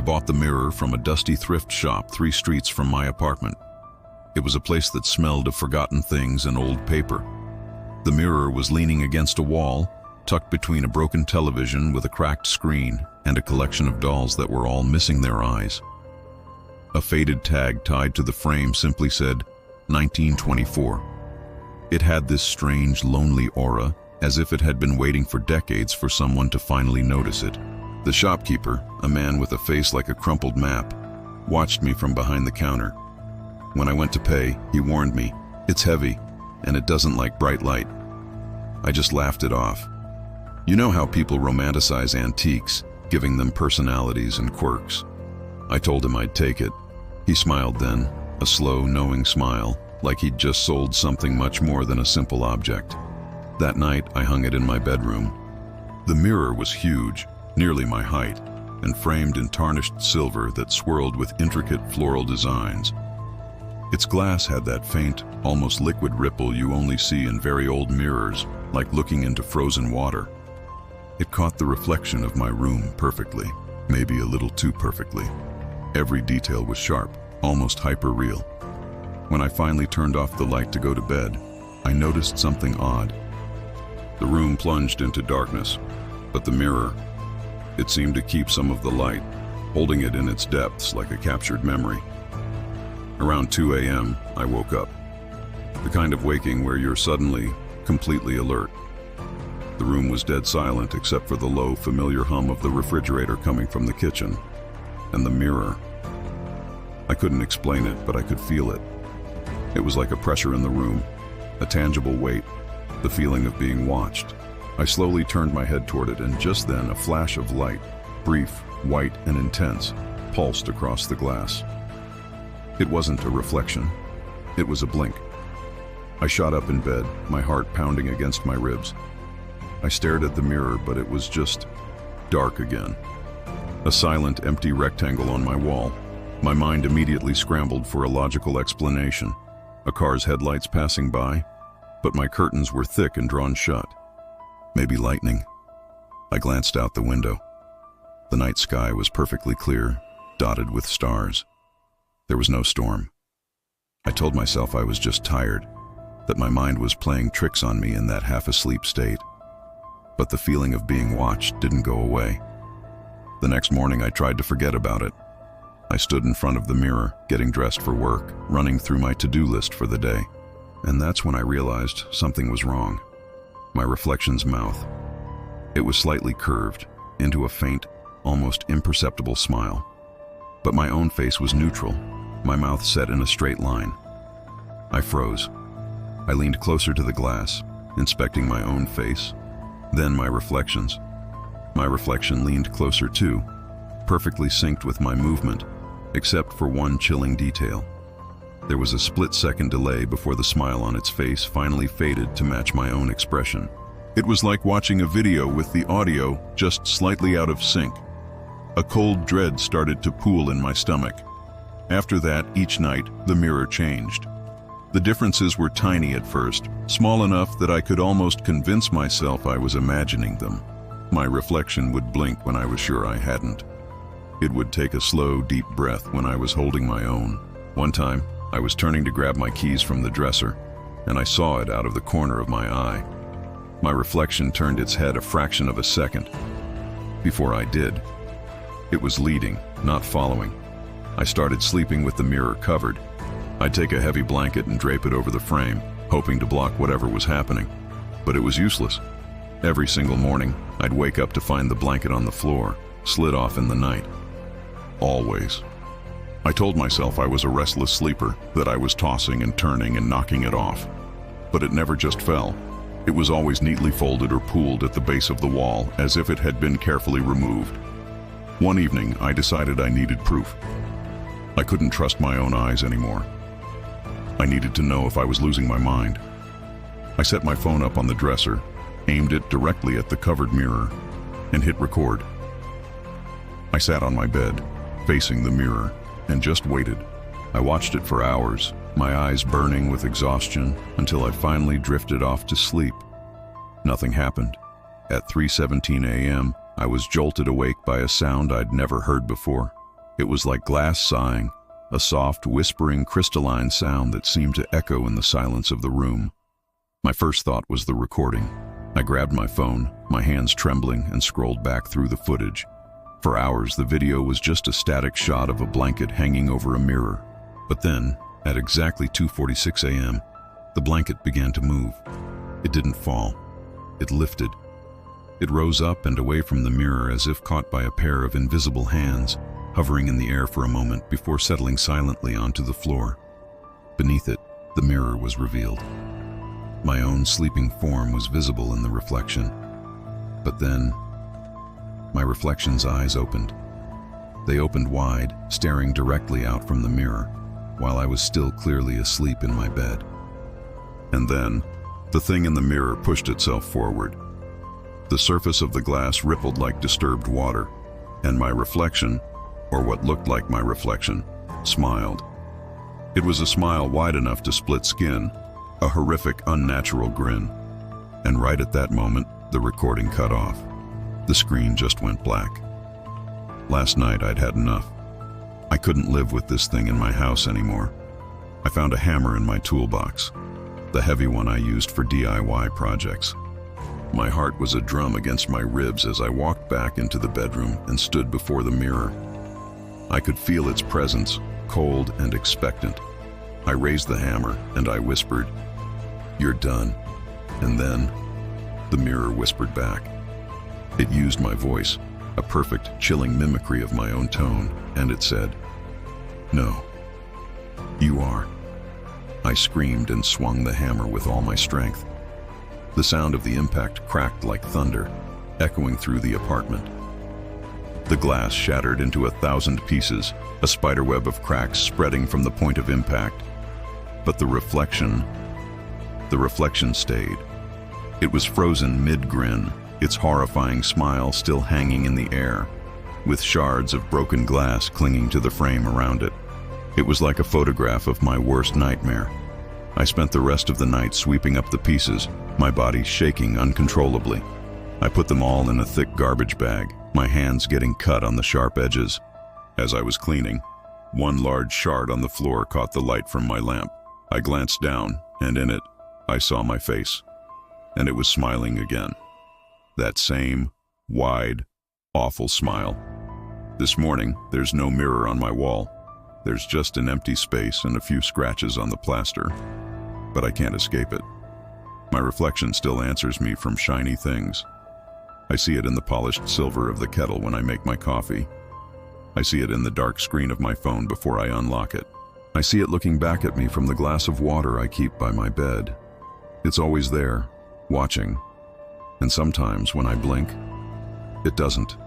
bought the mirror from a dusty thrift shop 3 streets from my apartment. It was a place that smelled of forgotten things and old paper. The mirror was leaning against a wall, tucked between a broken television with a cracked screen and a collection of dolls that were all missing their eyes. A faded tag tied to the frame simply said, 1924. It had this strange, lonely aura, as if it had been waiting for decades for someone to finally notice it. The shopkeeper, a man with a face like a crumpled map, watched me from behind the counter. When I went to pay, he warned me, "It's heavy, and it doesn't like bright light." I just laughed it off. You know how people romanticize antiques, giving them personalities and quirks. I told him I'd take it. He smiled then, a slow, knowing smile, like he'd just sold something much more than a simple object. That night, I hung it in my bedroom. The mirror was huge, nearly my height, and framed in tarnished silver that swirled with intricate floral designs. Its glass had that faint, almost liquid ripple you only see in very old mirrors, like looking into frozen water. It caught the reflection of my room perfectly, maybe a little too perfectly. Every detail was sharp, almost hyper-real. When I finally turned off the light to go to bed, I noticed something odd. The room plunged into darkness, but the mirror, it seemed to keep some of the light, holding it in its depths like a captured memory. Around 2 a.m., I woke up. The kind of waking where you're suddenly, completely alert. The room was dead silent except for the low, familiar hum of the refrigerator coming from the kitchen. And the mirror. I couldn't explain it, but I could feel it. It was like a pressure in the room, a tangible weight, the feeling of being watched. I slowly turned my head toward it, and just then a flash of light, brief, white, and intense, pulsed across the glass. It wasn't a reflection. It was a blink. I shot up in bed, my heart pounding against my ribs. I stared at the mirror, but it was just dark again. A silent, empty rectangle on my wall. My mind immediately scrambled for a logical explanation. A car's headlights passing by, but my curtains were thick and drawn shut. Maybe lightning. I glanced out the window. The night sky was perfectly clear, dotted with stars. There was no storm. I told myself I was just tired, that my mind was playing tricks on me in that half-asleep state. But the feeling of being watched didn't go away. The next morning, I tried to forget about it. I stood in front of the mirror, getting dressed for work, running through my to-do list for the day. And that's when I realized something was wrong. My reflection's mouth. It was slightly curved, into a faint, almost imperceptible smile. But my own face was neutral, my mouth set in a straight line. I froze. I leaned closer to the glass, inspecting my own face, then my reflections. My reflection leaned closer too, perfectly synced with my movement, except for one chilling detail. There was a split-second delay before the smile on its face finally faded to match my own expression. It was like watching a video with the audio just slightly out of sync. A cold dread started to pool in my stomach. After that, each night, the mirror changed. The differences were tiny at first, small enough that I could almost convince myself I was imagining them. My reflection would blink when I was sure I hadn't. It would take a slow, deep breath when I was holding my own. One time, I was turning to grab my keys from the dresser, and I saw it out of the corner of my eye. My reflection turned its head a fraction of a second. Before I did, it was leading, not following. I started sleeping with the mirror covered. I'd take a heavy blanket and drape it over the frame, hoping to block whatever was happening. But it was useless. Every single morning, I'd wake up to find the blanket on the floor, slid off in the night. Always. I told myself I was a restless sleeper, that I was tossing and turning and knocking it off. But it never just fell. It was always neatly folded or pooled at the base of the wall, as if it had been carefully removed. One evening, I decided I needed proof. I couldn't trust my own eyes anymore. I needed to know if I was losing my mind. I set my phone up on the dresser, aimed it directly at the covered mirror, and hit record. I sat on my bed, facing the mirror, and just waited. I watched it for hours, my eyes burning with exhaustion, until I finally drifted off to sleep. Nothing happened. At 3:17 a.m., I was jolted awake by a sound I'd never heard before. It was like glass sighing, a soft, whispering, crystalline sound that seemed to echo in the silence of the room. My first thought was the recording. I grabbed my phone, my hands trembling, and scrolled back through the footage. For hours, the video was just a static shot of a blanket hanging over a mirror. But then, at exactly 2:46 a.m., the blanket began to move. It didn't fall. It lifted. It rose up and away from the mirror as if caught by a pair of invisible hands, hovering in the air for a moment before settling silently onto the floor. Beneath it, the mirror was revealed. My own sleeping form was visible in the reflection. But then, my reflection's eyes opened. They opened wide, staring directly out from the mirror, while I was still clearly asleep in my bed. And then, the thing in the mirror pushed itself forward. The surface of the glass rippled like disturbed water, and my reflection, or what looked like my reflection, smiled. It was a smile wide enough to split skin, a horrific, unnatural grin. And right at that moment, the recording cut off. The screen just went black. Last night I'd had enough. I couldn't live with this thing in my house anymore. I found a hammer in my toolbox, the heavy one I used for DIY projects. My heart was a drum against my ribs as I walked back into the bedroom and stood before the mirror. I could feel its presence, cold and expectant. I raised the hammer and I whispered, "You're done." And then, the mirror whispered back. It used my voice, a perfect, chilling mimicry of my own tone, and it said, "No, you are." I screamed and swung the hammer with all my strength. The sound of the impact cracked like thunder, echoing through the apartment. The glass shattered into 1,000 pieces, a spiderweb of cracks spreading from the point of impact. But the reflection stayed. It was frozen mid-grin, its horrifying smile still hanging in the air, with shards of broken glass clinging to the frame around it. It was like a photograph of my worst nightmare. I spent the rest of the night sweeping up the pieces, my body shaking uncontrollably. I put them all in a thick garbage bag, my hands getting cut on the sharp edges. As I was cleaning, one large shard on the floor caught the light from my lamp. I glanced down, and in it, I saw my face. And it was smiling again. That same, wide, awful smile. This morning, there's no mirror on my wall. There's just an empty space and a few scratches on the plaster. But I can't escape it. My reflection still answers me from shiny things. I see it in the polished silver of the kettle when I make my coffee. I see it in the dark screen of my phone before I unlock it. I see it looking back at me from the glass of water I keep by my bed. It's always there, watching. And sometimes when I blink, it doesn't.